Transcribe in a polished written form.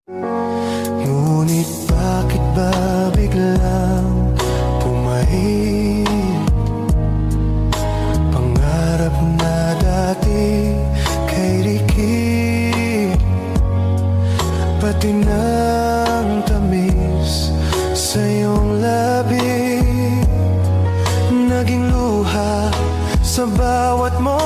Ngunit bakit ba biglang pumahid? Pangarap na dati kay Ricky, pati ng tamis sa iyong labi, naging luha sa bawat mo